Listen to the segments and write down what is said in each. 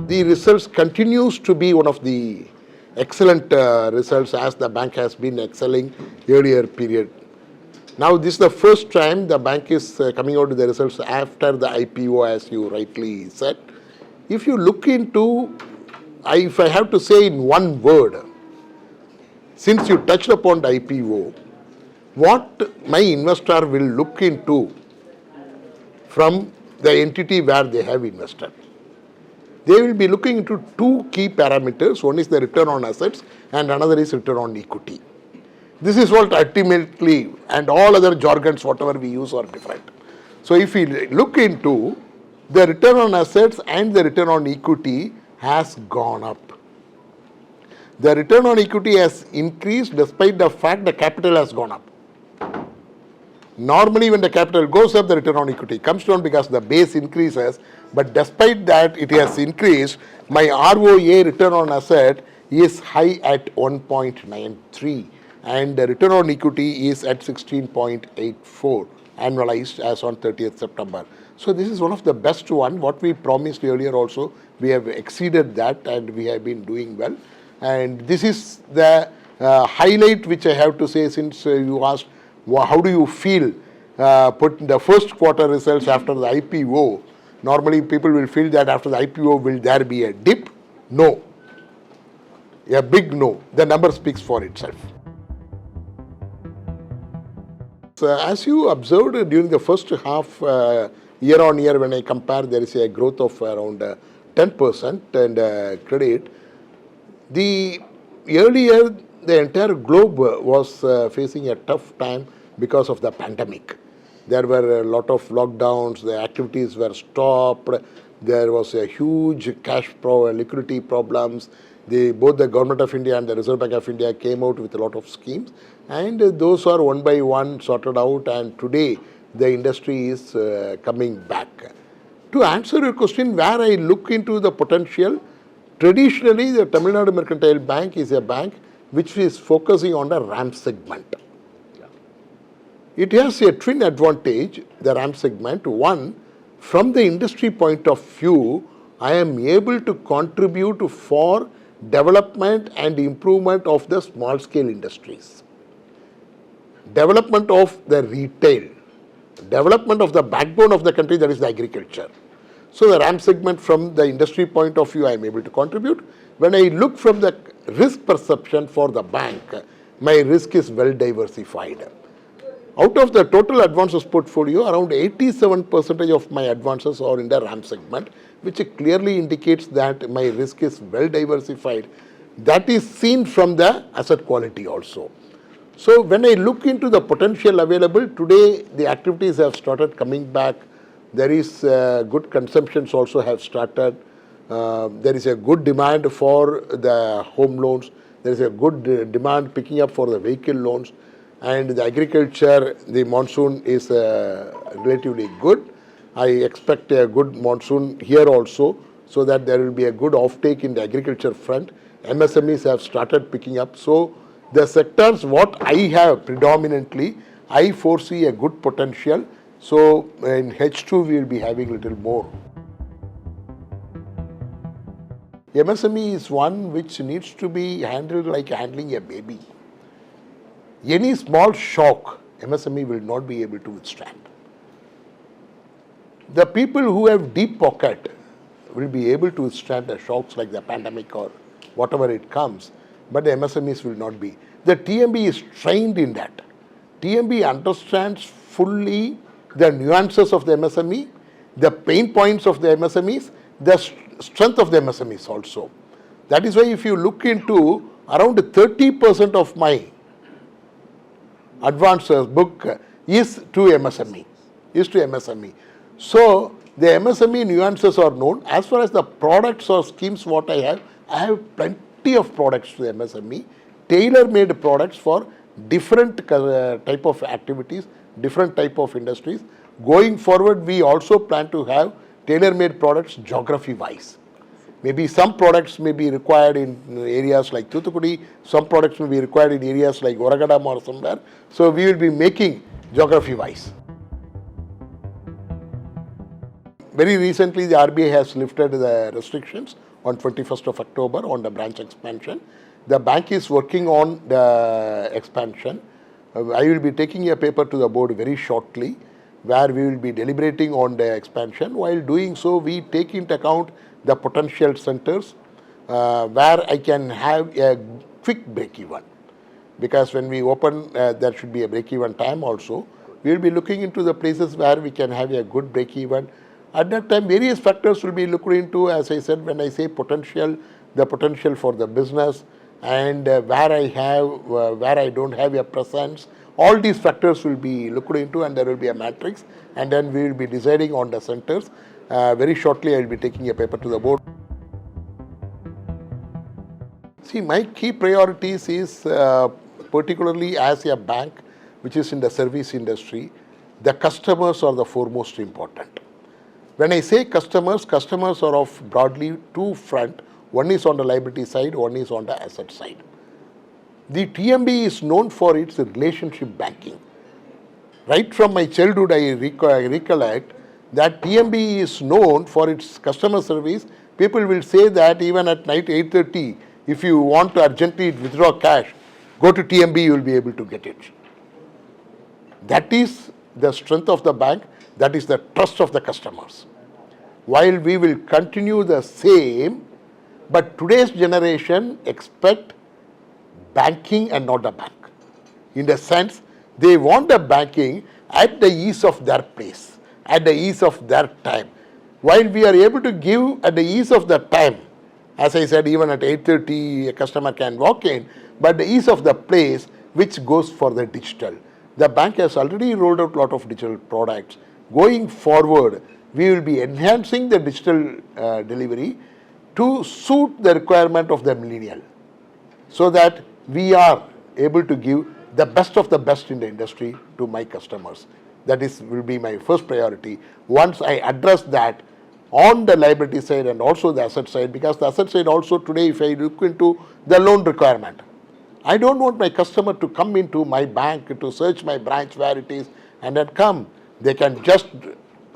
The results continues to be one of the excellent results as the bank has been excelling earlier period. Now this is the first time the bank is coming out with the results after the IPO, as you rightly said. If you look into, if I have to say in one word, since you touched upon the IPO, what my investor will look into from the entity where they have invested. They will be looking into two key parameters. One is the return on assets and another is return on equity. This is what ultimately, and all other jargons, whatever we use, are different. So if we look into the return on assets and the return on equity has gone up. The return on equity has increased despite the fact the capital has gone up. Normally when the capital goes up, the return on equity comes down because the base increases, but despite that it has increased. My ROA, return on asset, is high at 1.93 and the return on equity is at 16.84 annualized as on 30th September. So this is one of the best one. What we promised earlier also, we have exceeded that and we have been doing well. And this is the highlight which I have to say, since you asked how do you feel put the first quarter results after the IPO. Normally people will feel that after the IPO will there be a dip? No. A big no. The number speaks for itself. So as you observed during the first half, year on year, when I compare, there is a growth of around 10% and credit. The earlier, the entire globe was facing a tough time because of the pandemic. There were a lot of lockdowns, the activities were stopped, there was a huge liquidity problems. Both the Government of India and the Reserve Bank of India came out with a lot of schemes, and those are one by one sorted out, and today the industry is coming back. To answer your question, where I look into the potential, traditionally the Tamilnad Mercantile Bank is a bank which is focusing on the RAM segment. It has a twin advantage, the RAM segment. One, from the industry point of view, I am able to contribute for development and improvement of the small scale industries, development of the retail, development of the backbone of the country, that is the agriculture. So the RAM segment, from the industry point of view, I am able to contribute. When I look from the risk perception for the bank, my risk is well diversified. Out of the total advances portfolio, around 87% of my advances are in the RAM segment, which clearly indicates that my risk is well diversified. That is seen from the asset quality also. So when I look into the potential available, today the activities have started coming back. There is good consumptions also have started. There is a good demand for the home loans. There is a good demand picking up for the vehicle loans. And the agriculture, the monsoon is relatively good. I expect a good monsoon here also, so that there will be a good offtake in the agriculture front. MSMEs have started picking up. So the sectors what I have predominantly, I foresee a good potential. So in H2 we will be having a little more. MSME is one which needs to be handled like handling a baby. Any small shock, MSME will not be able to withstand. The people who have deep pocket will be able to withstand the shocks like the pandemic or whatever it comes, but the MSMEs will not be. The TMB is trained in that. TMB understands fully the nuances of the MSME, the pain points of the MSMEs, the strength of the MSMEs also. That is why if you look into around 30% of my advances book is to MSME. So the MSME nuances are known. As far as the products or schemes what I have plenty of products to the MSME, tailor-made products for different type of activities, different type of industries. Going forward, we also plan to have tailor-made products geography-wise. Maybe some products may be required in areas like Thoothukudi, some products may be required in areas like Oragadam or somewhere. So we will be making geography-wise. Very recently, the RBI has lifted the restrictions on 21st of October on the branch expansion. The bank is working on the expansion. I will be taking a paper to the board very shortly where we will be deliberating on the expansion. While doing so, we take into account the potential centers where I can have a quick break-even. Because when we open, there should be a break-even time also. We will be looking into the places where we can have a good break-even. At that time, various factors will be looked into. As I said, when I say potential, the potential for the business and where I don't have a presence. All these factors will be looked into, and there will be a matrix, and then we will be deciding on the centers. Very shortly, I will be taking a paper to the board. See, my key priorities is particularly as a bank which is in the service industry, the customers are the foremost important. When I say customers, customers are of broadly two front. One is on the liability side, one is on the asset side. The TMB is known for its relationship banking. Right from my childhood, I recollect that TMB is known for its customer service. People will say that even at night 8:30, if you want to urgently withdraw cash, go to TMB, you will be able to get it. That is the strength of the bank. That is the trust of the customers. While we will continue the same, but today's generation expect banking and not the bank. In the sense, they want the banking at the ease of their place, at the ease of their time. While we are able to give at the ease of the time, as I said, even at 8:30, a customer can walk in, but the ease of the place, which goes for the digital. The bank has already rolled out a lot of digital products. Going forward, we will be enhancing the digital delivery to suit the requirement of the millennial, so that we are able to give the best of the best in the industry to my customers. That will be my first priority. Once I address that on the liability side and also the asset side, because the asset side also today, if I look into the loan requirement, I don't want my customer to come into my bank to search my branch where it is and then come. They can just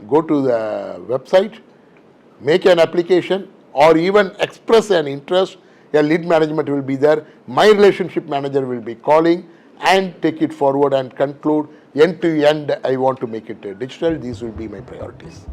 go to the website, make an application, or even express an interest. A lead management will be there. My relationship manager will be calling and take it forward and conclude end to end. I want to make it digital. These will be my priorities.